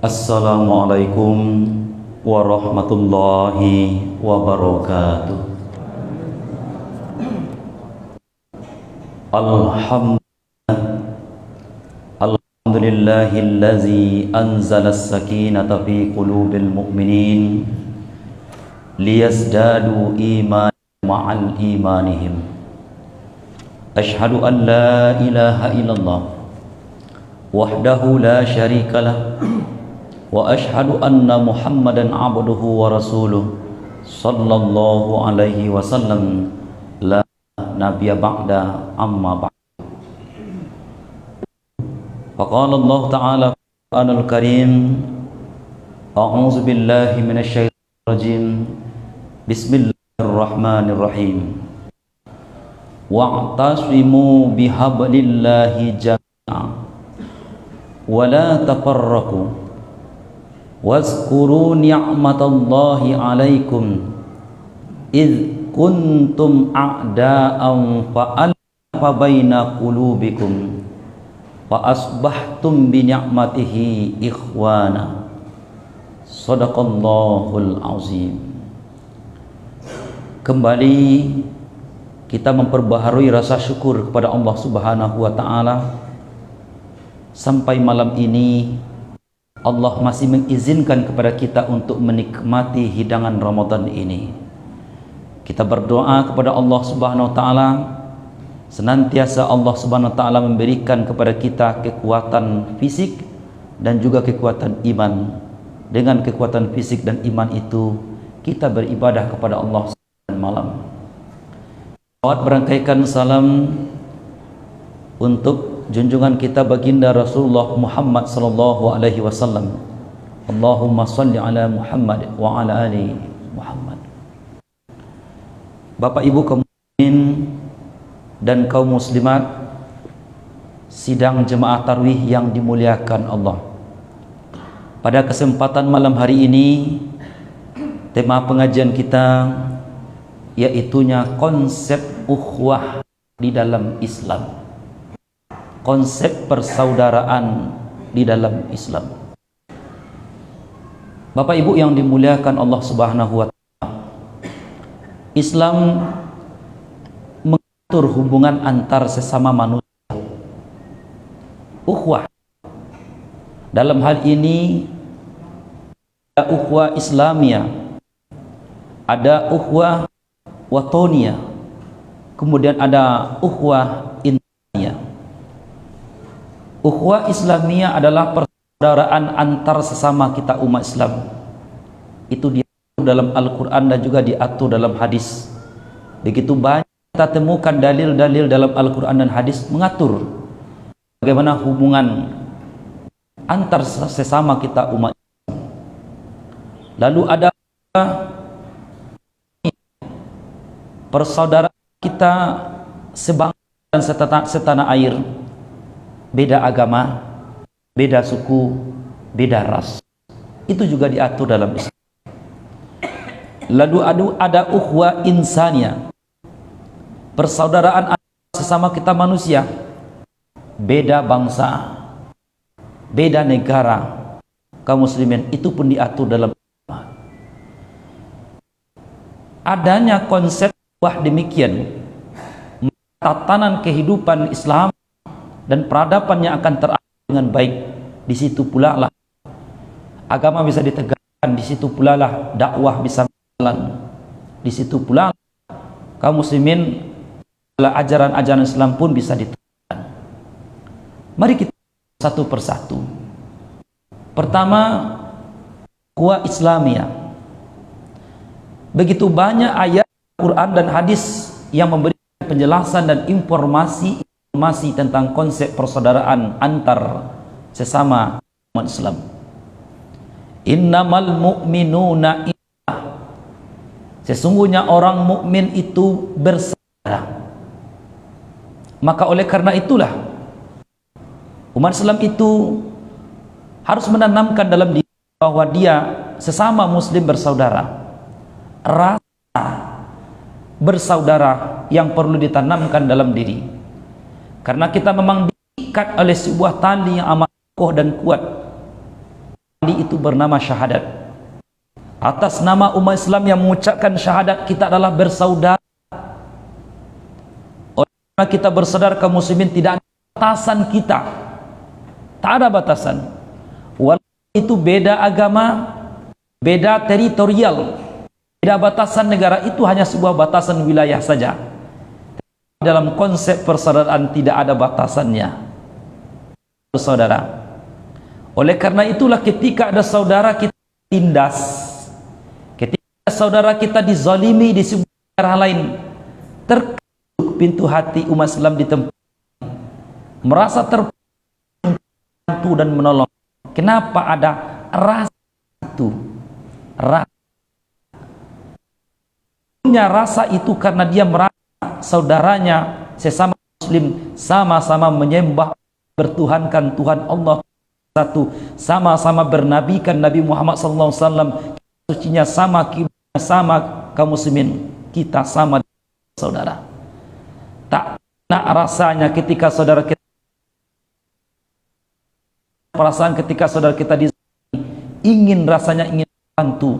Assalamualaikum warahmatullahi wabarakatuh. Alhamdulillahillazi anzala as-sakinata fi qulubil mu'minin liyazdadu imanan ma'al imanihim. Ashhadu an la ilaha illallah wahdahu la syarikalah wa ashhadu anna Muhammadan abduhu wa rasuluh sallallahu alaihi wasallam la nabiyya ba'da amma ba'd. Faqala Allah ta'ala Al-Qur'anul Karim, a'udzu billahi minasy syaithanir rajim. Bismillahirrahmanirrahim. Wa'tasimu bihablillahi jami'an wa la tafarraqu wazkuru ni'matallahi 'alaikum idh kuntum a'da'an fa'alafa baina qulubikum fa asbahtum bi ni'matihi ikhwana. Shadaqallahul azim. Kembali kita memperbaharui rasa syukur kepada Allah Subhanahu wa taala. Sampai malam ini Allah masih mengizinkan kepada kita untuk menikmati hidangan Ramadan ini. Kita berdoa kepada Allah Subhanahu wa taala, senantiasa Allah Subhanahu wa taala memberikan kepada kita kekuatan fisik dan juga kekuatan iman. Dengan kekuatan fisik dan iman itu kita beribadah kepada Allah malam. Salawat berangkaikan salam untuk junjungan kita baginda Rasulullah Muhammad sallallahu alaihi wasallam. Allahumma shalli ala Muhammad wa ala ali Muhammad. Bapak Ibu kaum muslimin dan kaum muslimat, sidang jemaah tarawih yang dimuliakan Allah. Pada kesempatan malam hari ini, tema pengajian kita yaitunya konsep ukhuwah di dalam Islam. Konsep persaudaraan di dalam Islam. Bapak Ibu yang dimuliakan Allah Subhanahu wa taala, Islam mengatur hubungan antar sesama manusia. Ukhuwah. Dalam hal ini ada ukhuwah Islamiyah, ada ukhuwah watoniyah, kemudian ada ukhuwah insaniyah. Ukhuwah Islamiyah adalah persaudaraan antar sesama kita umat Islam. Itu diatur dalam Al-Quran dan juga diatur dalam hadis. Begitu banyak kita temukan dalil-dalil dalam Al-Quran dan hadis mengatur bagaimana hubungan antar sesama kita umat Islam. Lalu ada persaudaraan kita sebangsa dan setanah air. Beda agama, beda suku, beda ras. Itu juga diatur dalam Islam. Lalu ada ukhuwah insaniyah, persaudaraan sesama kita manusia. Beda bangsa, beda negara, kaum muslimin, itu pun diatur dalam Islam. Adanya konsep ukhuwah demikian, tatanan kehidupan Islam dan peradaban yang akan terakhir dengan baik. Di situ pula lah agama bisa ditegakkan, di situ pula lah dakwah bisa berjalan, di situ pula kaum muslimin ajaran-ajaran Islam pun bisa ditegakkan. Mari kita satu persatu. Pertama, ukhuwah Islamiyah. Begitu banyak ayat Quran dan hadis yang memberikan penjelasan dan informasi tentang konsep persaudaraan antar sesama umat Islam. Innamal mu'minuna ikhwah. Sesungguhnya orang mukmin itu bersaudara. Maka oleh karena itulah umat Islam itu harus menanamkan dalam diri bahwa dia sesama muslim bersaudara. Rasa bersaudara yang perlu ditanamkan dalam diri. Karena kita memang diikat oleh sebuah tali yang amat kokoh dan kuat. itu bernama syahadat. Atas nama umat Islam yang mengucapkan syahadat, kita adalah bersaudara. Oleh karena kita bersaudara kaum muslimin, tidak ada batasan kita. Tak ada batasan. Walaupun itu beda agama, beda teritorial, beda batasan negara, itu hanya sebuah batasan wilayah saja. Dalam konsep persaudaraan tidak ada batasannya, saudara. Oleh karena itulah ketika ada saudara kita tindas, ketika saudara kita dizalimi di sebuah negara lain, terketuk pintu hati umat Islam di tempat, merasa terbantu dan menolong. Kenapa ada rasa itu? Rasa itu karena dia merasa saudaranya sesama muslim sama-sama menyembah, bertuhankan Tuhan Allah satu, sama-sama bernabikan Nabi Muhammad SAW, sucinya sama, kiblahnya sama, kaum muslimin kita sama saudara. Tak nak rasanya ketika saudara kita, perasaan ketika saudara kita ingin rasanya ingin bantu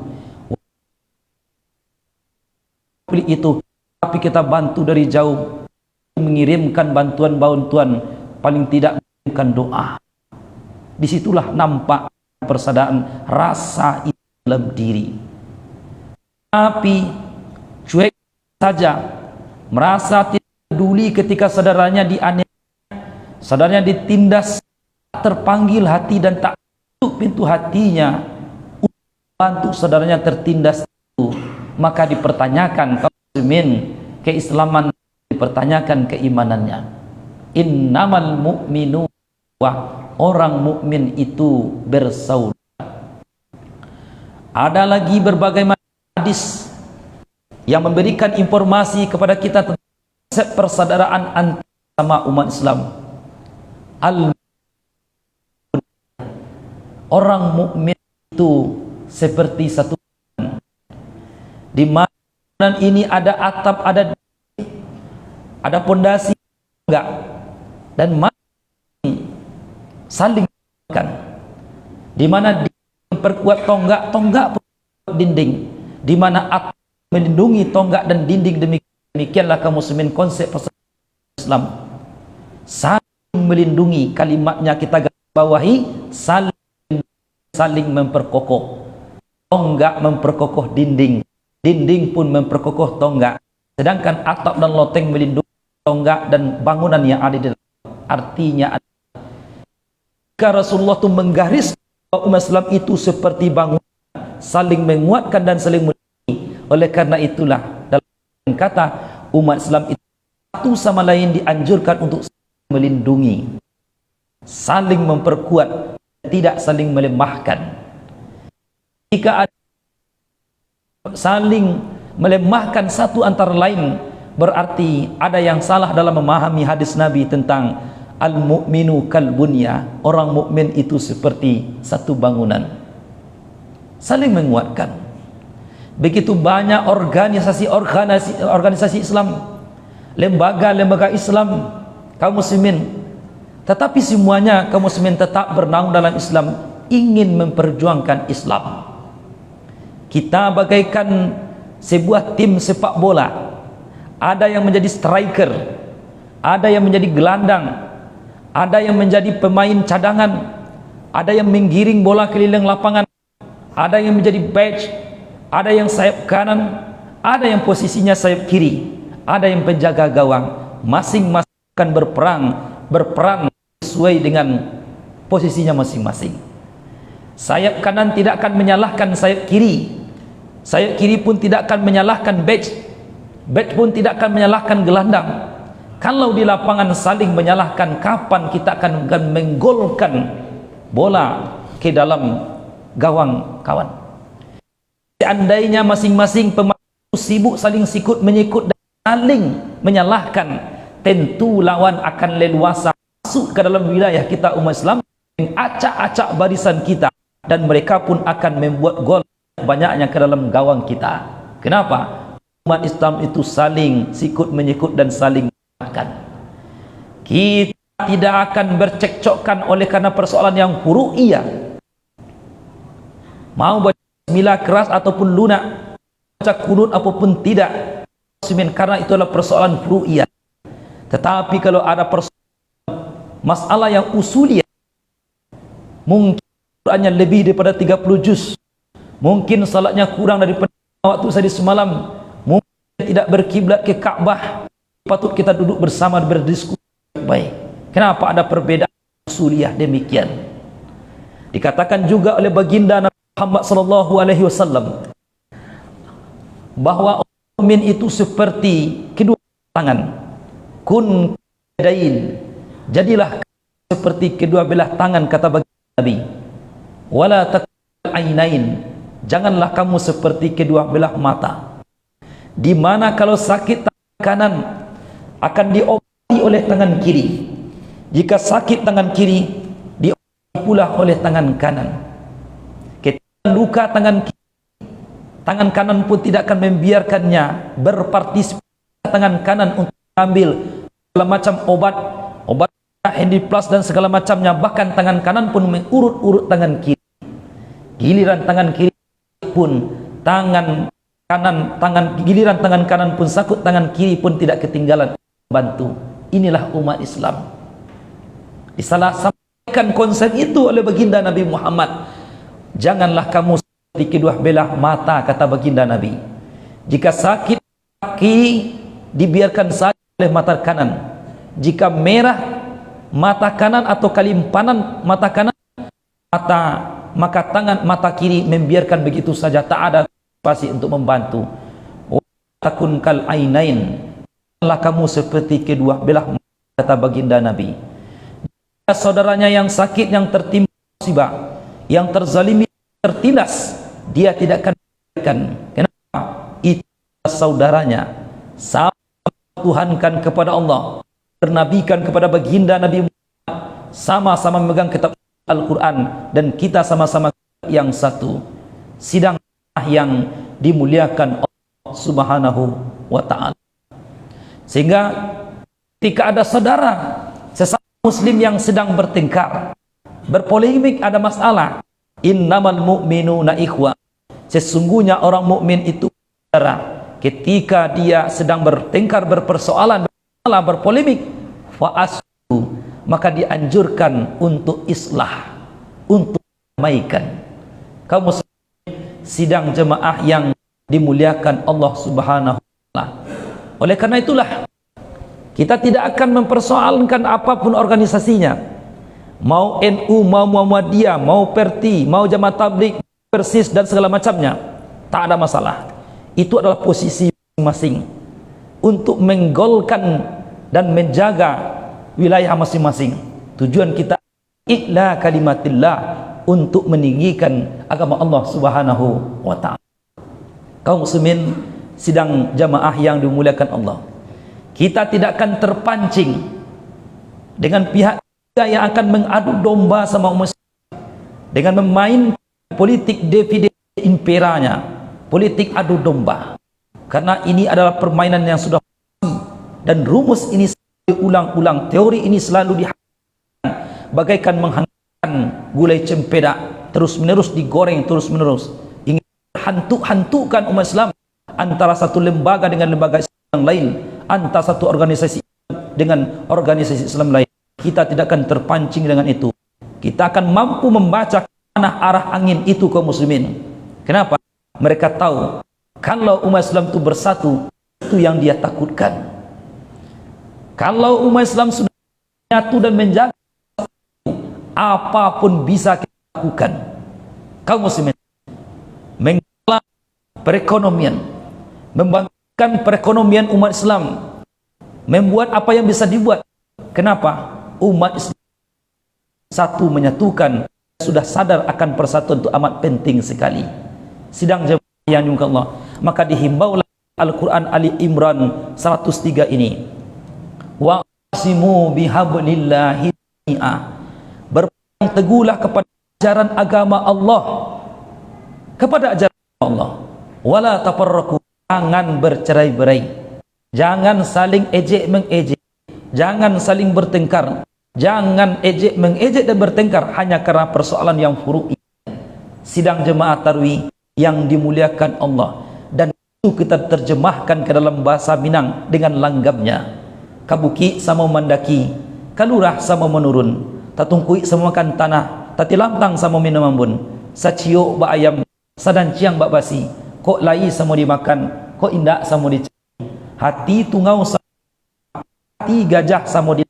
itu, tapi kita bantu dari jauh, mengirimkan bantuan paling tidak mengirimkan doa. Disitulah nampak persaudaraan, rasa itu dalam diri. Tapi cuek saja, merasa tidak peduli ketika saudaranya dianiaya, saudaranya ditindas, terpanggil hati dan tak tutup pintu hatinya untuk bantu saudaranya tertindas itu, maka dipertanyakan kaum muslimin keislaman, dipertanyakan keimanannya. Innamal mu'minu, orang mukmin itu bersaudara. Ada lagi berbagai macam hadis yang memberikan informasi kepada kita tentang konsep persaudaraan antar sama umat Islam. Orang mukmin itu seperti satu, di mana ini ada atap, ada pondasi enggak, dan saling kan, di mana memperkuat tonggak dinding, di mana atap melindungi tonggak dan dinding. Demikianlah kaum muslimin konsep Islam, saling melindungi. Kalimatnya kita bawahi, saling memperkokoh. Tonggak memperkokoh dinding, dinding pun memperkokoh tonggak, sedangkan atap dan loteng melindungi tonggak dan bangunan yang ada di dalam. Artinya Rasulullah itu menggaris bahwa umat Islam itu seperti bangunan, saling menguatkan dan saling melindungi. Oleh karena itulah dalam kata umat Islam itu satu sama lain dianjurkan untuk saling melindungi, saling memperkuat, tidak saling melemahkan. Jika ada saling melemahkan satu antara lain, berarti ada yang salah dalam memahami hadis Nabi tentang al-mu'minu kal bunya. Orang mukmin itu seperti satu bangunan, saling menguatkan. Begitu banyak organisasi Islam, lembaga Islam, kaum muslimin, tetapi semuanya kaum muslimin tetap bernaung dalam Islam, ingin memperjuangkan Islam. Kita bagaikan sebuah tim sepak bola, ada yang menjadi striker, ada yang menjadi gelandang, ada yang menjadi pemain cadangan, ada yang menggiring bola keliling lapangan, ada yang menjadi back, ada yang sayap kanan, ada yang posisinya sayap kiri, ada yang penjaga gawang. Masing-masing akan berperan sesuai dengan posisinya masing-masing. Sayap kanan tidak akan menyalahkan sayap kiri, sayap kiri pun tidak akan menyalahkan back pun tidak akan menyalahkan gelandang. Kalau di lapangan saling menyalahkan, kapan kita akan menggolkan bola ke dalam gawang kawan? Seandainya masing-masing pemain sibuk saling sikut menyikut dan saling menyalahkan, tentu lawan akan leluasa masuk ke dalam wilayah kita umat Islam, mengacak-acak barisan kita, dan mereka pun akan membuat gol banyaknya ke dalam gawang kita. Kenapa? Umat Islam itu saling sikut menyikut dan saling kita tidak akan bercekcokkan oleh karena persoalan yang furu'iyah. mau baca bismillah keras ataupun lunak, baca kunut apapun tidak, karena itu adalah persoalan furu'iyah. Tetapi kalau ada persoalan masalah yang usuliyah, mungkin Qurannya lebih daripada 30 juz, mungkin salatnya kurang daripada waktu tadi semalam, mungkin tidak berkiblat ke Ka'bah, patut kita duduk bersama berdiskusi baik. Kenapa ada perbedaan usuliyah demikian? Dikatakan juga oleh baginda Nabi Muhammad sallallahu alaihi wasallam bahwa mukmin itu seperti kedua tangan. Kun yadain, jadilah seperti kedua belah tangan, kata baginda Nabi. Wala takal ainain, janganlah kamu seperti kedua belah mata. Di mana kalau sakit tangan kanan akan diobati oleh tangan kiri. Jika sakit tangan kiri, diobati pula oleh tangan kanan. Ketika luka tangan kiri, tangan kanan pun tidak akan membiarkannya berpartisipasi tangan kanan untuk ambil segala macam obat Handiplus dan segala macamnya. Bahkan tangan kanan pun mengurut-urut tangan kiri. Giliran tangan kiri pun giliran tangan kanan pun sakut, tangan kiri pun tidak ketinggalan bantu. Inilah umat Islam. Disalah sampaikan konsep itu oleh baginda Nabi Muhammad. Janganlah kamu seperti kedua belah mata, kata baginda Nabi. Jika sakit kaki, dibiarkan saja oleh mata kanan. Jika merah mata kanan atau kalimpanan mata kanan, maka tangan mata kiri membiarkan begitu saja, tak ada pasti untuk membantu. Takun kal ainain, janganlah kamu seperti kedua belah mata, kata baginda Nabi. Jika saudaranya yang sakit, yang tertimpa musibah, yang terzalimi, tertindas, dia tidak akan memberikan. Kenapa? Itu saudaranya. Sama Tuhankan kepada Allah, bernabikan kepada baginda Nabi Muhammad, sama-sama memegang kitab Al-Quran, dan kita sama-sama yang satu. Sidang yang dimuliakan Allah Subhanahu wa ta'ala. Sehingga ketika ada saudara sesama muslim yang sedang bertengkar, berpolemik, ada masalah, innamal mu'minuna ikhwah, sesungguhnya orang mukmin itu saudara. Ketika dia sedang bertengkar, berpersoalan, berpolemik, fa'aslu, maka dianjurkan untuk islah, untuk damaikan. Kaum sidang jemaah yang dimuliakan Allah Subhanahu wa ta'ala. Oleh karena itulah kita tidak akan mempersoalkan apapun organisasinya, mau NU, mau Muhammadiyah, mau Perti, mau Jamaah Tabligh, Persis dan segala macamnya, tak ada masalah. Itu adalah posisi masing-masing untuk menggolkan dan menjaga wilayah masing-masing. Tujuan kita i'la kalimatillah, untuk meninggikan agama Allah Subhanahu wa ta'ala. Kaum muslimin sidang jamaah yang dimuliakan Allah, kita tidak akan terpancing dengan pihak yang akan mengadu domba sama umat dengan memain politik divide imperanya, politik adu domba. Karena ini adalah permainan yang sudah dan rumus ini diulang-ulang, teori ini selalu dihancurkan bagaikan menghantarkan gulai cempedak, terus-menerus digoreng, terus-menerus ingin hantu-hantukan umat Islam, antara satu lembaga dengan lembaga Islam yang lain, antara satu organisasi dengan organisasi Islam lain. Kita tidak akan terpancing dengan itu. Kita akan mampu membaca mana arah angin itu, kaum muslimin. Kenapa? Mereka tahu kalau umat Islam itu bersatu, itu yang dia takutkan. Kalau umat Islam sudah menyatu dan menjaga, apapun bisa kita lakukan. Kaum muslimin, mengelola perekonomian, membangkitkan perekonomian umat Islam, membuat apa yang bisa dibuat. Kenapa? Umat Islam satu, menyatukan, sudah sadar akan persatuan itu amat penting sekali. Sidang jemaah yang dimuliakan Allah, maka dihimbaulah Al-Quran Ali Imran 103 ini, wa'asimu bihablillahi jami'a, berpegang teguhlah kepada ajaran agama Allah, kepada ajaran Allah, wala tafarraqu, jangan bercerai-berai, jangan saling ejek mengejek, jangan saling bertengkar, jangan ejek mengejek dan bertengkar hanya karena persoalan yang furu'i Sidang jemaah tarawih yang dimuliakan Allah, dan itu kita terjemahkan ke dalam bahasa Minang dengan langgamnya. Kabuki sama mendaki, kalurah sama menurun, tatungkui sama makan tanah, tatilantang sama minum ambun, sacio ba ayam, sadan ciang ba basi, kok lai sama dimakan, kok indak sama dicari, hati tungau sama hati gajah sama di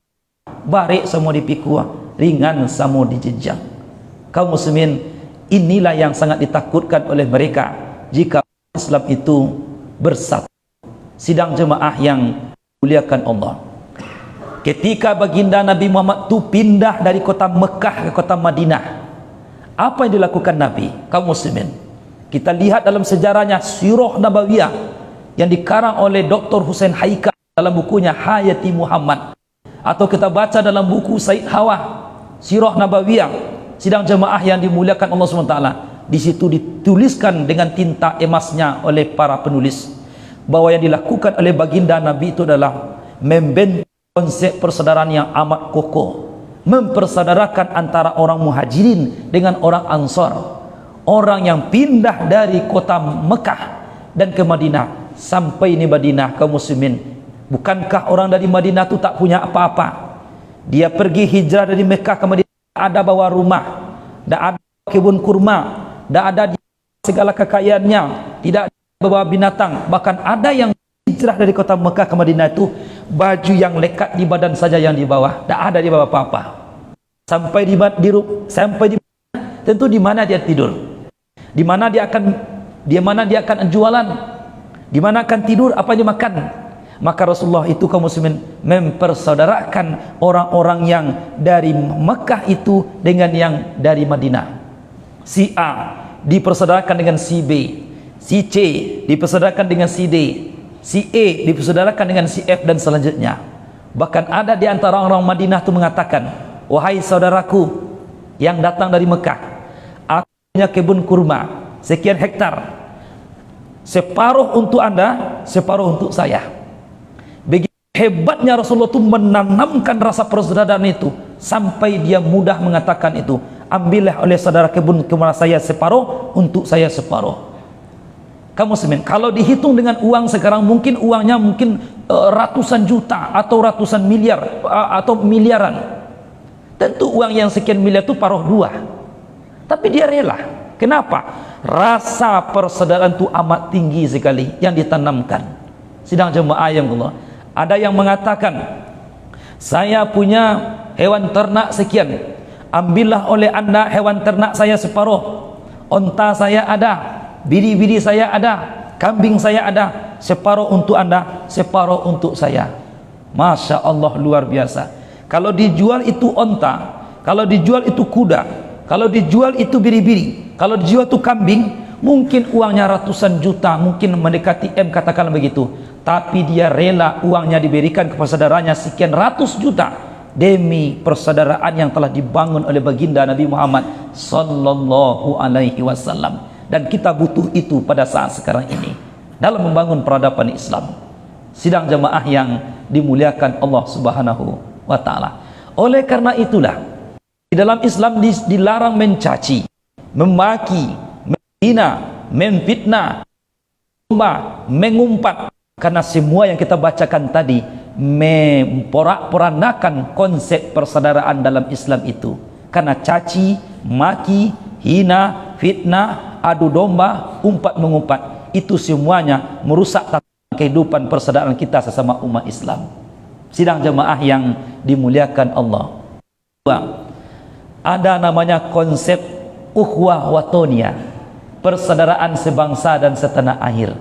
barek sama dipikua, ringan sama dijejang. Kaum muslimin, inilah yang sangat ditakutkan oleh mereka jika Islam itu bersatu. Sidang jemaah yang dimuliakan Allah, ketika baginda Nabi Muhammad itu pindah dari kota Mekah ke kota Madinah, apa yang dilakukan Nabi? Kaum muslimin, kita lihat dalam sejarahnya Sirah Nabawiyah yang dikarang oleh Dr. Hussein Haikal dalam bukunya Hayati Muhammad, atau kita baca dalam buku Said Hawa Sirah Nabawiyah. Sidang jemaah yang dimuliakan Allah SWT, di situ dituliskan dengan tinta emasnya oleh para penulis bahwa yang dilakukan oleh baginda Nabi itu adalah membentuk konsep persaudaraan yang amat kokoh, mempersaudarakan antara orang muhajirin dengan orang ansar, orang yang pindah dari kota Mekah dan ke Madinah. Sampai di Madinah, kaum muslimin, bukankah orang dari Madinah itu tak punya apa-apa? Dia pergi hijrah dari Mekah ke Madinah, ada bawa rumah, tidak ada kebun kurma, tidak ada segala kekayaannya, tidak bawa binatang. Bahkan ada yang hijrah dari kota Mekah ke Madinah itu baju yang lekat di badan saja yang di bawah, tidak ada di bawah apa-apa. Sampai di tentu di mana dia tidur, di mana dia akan jualan, di mana akan tidur, apa dia makan. Maka Rasulullah itu, kaum muslimin, mempersaudarakan orang-orang yang dari Mekah itu dengan yang dari Madinah. Si A dipersaudarakan dengan si B, si C dipersaudarakan dengan si D, si E dipersaudarakan dengan si F, dan selanjutnya. Bahkan ada di antara orang Madinah itu mengatakan, wahai saudaraku yang datang dari Mekah, aku punya kebun kurma sekian hektar, separuh untuk anda, separuh untuk saya. Begitu hebatnya Rasulullah itu menanamkan rasa persaudaraan itu, sampai dia mudah mengatakan itu, ambillah oleh saudara kebun kurma saya separuh, untuk saya separuh. Kamu muslimin, kalau dihitung dengan uang sekarang, mungkin uangnya ratusan juta atau ratusan miliar atau miliaran. Tentu uang yang sekian miliar itu paruh dua, tapi dia rela. Kenapa? Rasa persaudaraan itu amat tinggi sekali yang ditanamkan. Sidang jemaah yang Allah, ada yang mengatakan, saya punya hewan ternak sekian, ambillah oleh anda hewan ternak saya separuh, onta saya ada, bidi-bidi saya ada, kambing saya ada, separuh untuk anda, separuh untuk saya. Masya Allah, luar biasa. Kalau dijual itu onta, kalau dijual itu kuda, kalau dijual itu biri-biri, kalau dijual itu kambing, mungkin uangnya ratusan juta, mungkin mendekati M, katakanlah begitu. Tapi dia rela uangnya diberikan kepada saudaranya sekian ratus juta demi persaudaraan yang telah dibangun oleh baginda Nabi Muhammad sallallahu alaihi wasallam. Dan kita butuh itu pada saat sekarang ini dalam membangun peradaban Islam. Sidang jemaah yang dimuliakan Allah Subhanahu wa taala. Oleh karena itulah di dalam Islam dilarang mencaci, memaki, menghina, memfitnah, mengumpat, karena semua yang kita bacakan tadi memporak-porandakan konsep persaudaraan dalam Islam itu. Karena caci, maki, hina, fitnah, adu domba, umpat mengumpat, itu semuanya merusak kehidupan persaudaraan kita sesama umat Islam. Sidang jemaah yang dimuliakan Allah, ada namanya konsep ukhuwah watonia, persaudaraan sebangsa dan setanah air.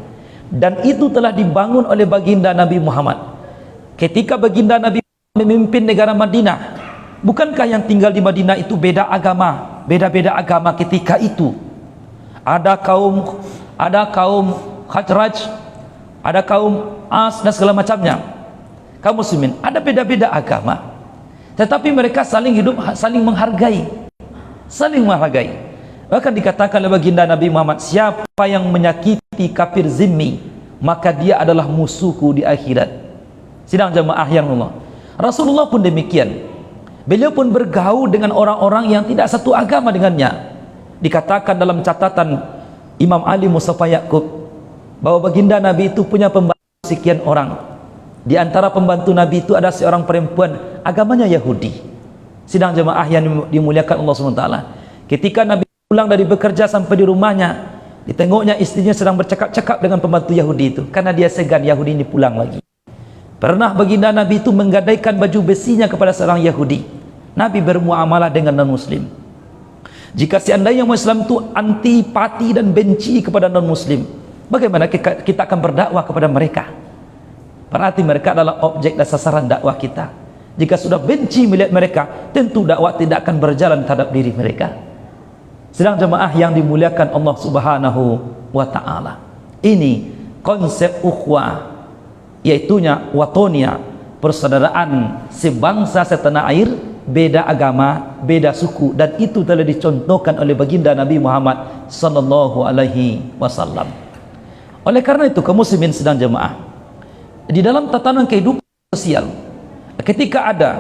Dan itu telah dibangun oleh baginda Nabi Muhammad ketika baginda Nabi memimpin negara Madinah. Bukankah yang tinggal di Madinah itu beda agama, beda-beda agama ketika itu? Ada kaum Khazraj, ada kaum As dan segala macamnya. Kaum muslimin, ada beda-beda agama, tetapi mereka saling hidup, saling menghargai, saling menghargai. Bahkan dikatakan oleh baginda Nabi Muhammad, siapa yang menyakiti kafir zimmi, maka dia adalah musuhku di akhirat. Sidang jemaah yang Allah, Rasulullah pun demikian. Beliau pun bergaul dengan orang-orang yang tidak satu agama dengannya. Dikatakan dalam catatan Imam Ali Mustafa Yaakob bahwa baginda Nabi itu punya pembantu sekian orang. Di antara pembantu Nabi itu ada seorang perempuan agamanya Yahudi. Sidang jemaah yang dimuliakan Allah SWT, ketika Nabi pulang dari bekerja sampai di rumahnya, ditengoknya istrinya sedang bercakap-cakap dengan pembantu Yahudi itu, karena dia segan Yahudi ini pulang lagi. Pernah baginda Nabi itu menggadaikan baju besinya kepada seorang Yahudi. Nabi bermuamalah dengan non-muslim. Jika seandainya Muslim itu antipati dan benci kepada non-muslim, bagaimana kita akan berdakwah kepada mereka? Berarti mereka adalah objek dan sasaran dakwah kita. Jika sudah benci melihat mereka, tentu dakwah tidak akan berjalan terhadap diri mereka. Sedang jemaah yang dimuliakan Allah Subhanahu wa ta'ala, ini konsep ukhuwah, yaitunya watonia, persaudaraan sebangsa setanah air, beda agama, beda suku, dan itu telah dicontohkan oleh baginda Nabi Muhammad sallallahu alaihi wasallam. Oleh karena itu, kaum muslimin sedang jemaah, di dalam tatanan kehidupan sosial, ketika ada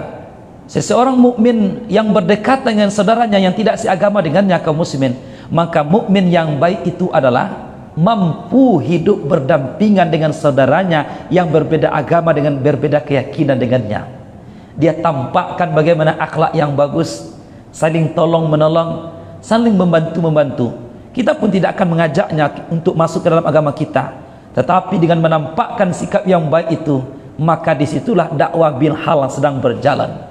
seseorang mukmin yang berdekatan dengan saudaranya yang tidak seagama dengannya, kaum muslimin, maka mukmin yang baik itu adalah mampu hidup berdampingan dengan saudaranya yang berbeda agama, dengan berbeda keyakinan dengannya. Dia tampakkan bagaimana akhlak yang bagus, saling tolong menolong, saling membantu. Kita pun tidak akan mengajaknya untuk masuk ke dalam agama kita, tetapi dengan menampakkan sikap yang baik itu, maka disitulah dakwah bil hal sedang berjalan.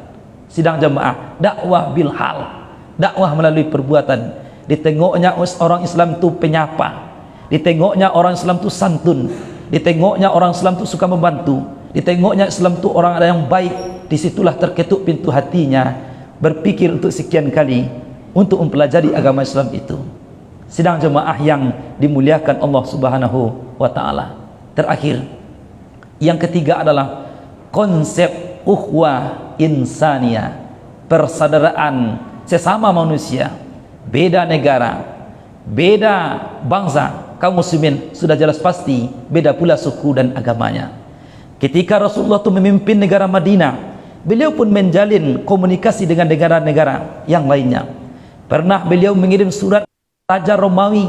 Sidang jemaah, dakwah bil hal, dakwah melalui perbuatan. Ditengoknya orang Islam itu penyapa, ditengoknya orang Islam itu santun, ditengoknya orang Islam itu suka membantu, ditengoknya Islam itu orang yang baik, disitulah terketuk pintu hatinya berpikir untuk sekian kali untuk mempelajari agama Islam itu. Sidang jemaah yang dimuliakan Allah Subhanahu wa ta'ala, terakhir, yang ketiga adalah konsep ukhuwah insania, persaudaraan sesama manusia, beda negara, beda bangsa. Kaum muslimin sudah jelas pasti beda pula suku dan agamanya. Ketika Rasulullah itu memimpin negara Madinah, beliau pun menjalin komunikasi dengan negara-negara yang lainnya. Pernah beliau mengirim surat Raja Romawi,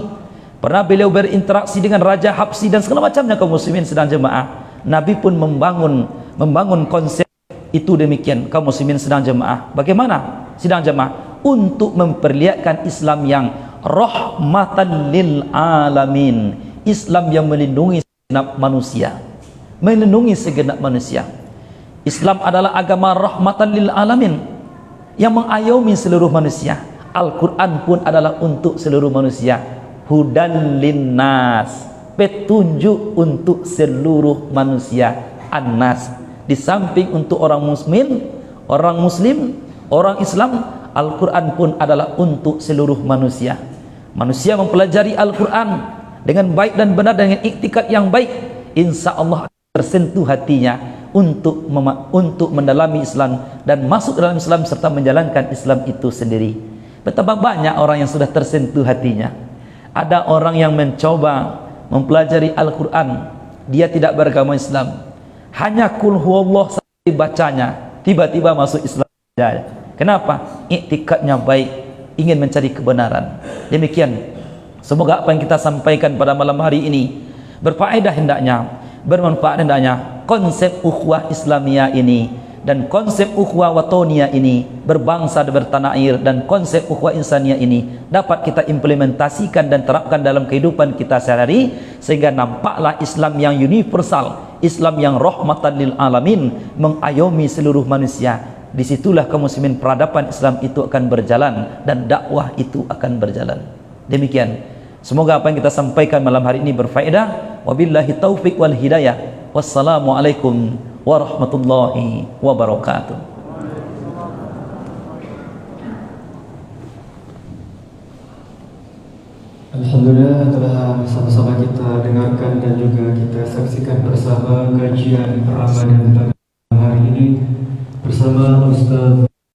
pernah beliau berinteraksi dengan Raja Habsyi dan segala macamnya. Kaum muslimin sedang jemaah, Nabi pun membangun konsep itu demikian. Kaum muslimin sedang jemaah, bagaimana sedang jemaah untuk memperlihatkan Islam yang rahmatan lil alamin, Islam yang melindungi segenap manusia, melindungi segenap manusia. Islam adalah agama rahmatan lil alamin yang mengayomi seluruh manusia. Al-Quran pun adalah untuk seluruh manusia, hudan linnas, petunjuk untuk seluruh manusia, annas. Di samping untuk orang muslim, orang Islam, Al-Quran pun adalah untuk seluruh manusia. Manusia mempelajari Al-Quran dengan baik dan benar, dengan iktikad yang baik, insya Allah tersentuh hatinya untuk mendalami Islam dan masuk dalam Islam serta menjalankan Islam itu sendiri. Betapa banyak orang yang sudah tersentuh hatinya. Ada orang yang mencoba mempelajari Al-Quran, dia tidak beragama Islam, hanya kul huwallah saja bacanya, tiba-tiba masuk Islam. Kenapa? Iktikadnya baik, ingin mencari kebenaran. Demikian, semoga apa yang kita sampaikan pada malam hari ini berfaedah hendaknya, bermanfaat hendaknya. Konsep ukhuwah Islamiyah ini dan konsep ukhuwah watonia ini, berbangsa dan bertanah air, dan konsep ukhuwah insaniyah ini dapat kita implementasikan dan terapkan dalam kehidupan kita sehari-hari, sehingga nampaklah Islam yang universal, Islam yang rahmatan lil alamin, mengayomi seluruh manusia. Disitulah kaum muslimin peradaban Islam itu akan berjalan dan dakwah itu akan berjalan. Demikian, semoga apa yang kita sampaikan malam hari ini berfaedah. Wabillahi taufiq wal hidayah. Wassalamualaikum warahmatullahi wabarakatuh. Alhamdulillah, telah sama-sama kita dengarkan dan juga kita saksikan bersama kajian Ramadan pada hari ini bersama Ustaz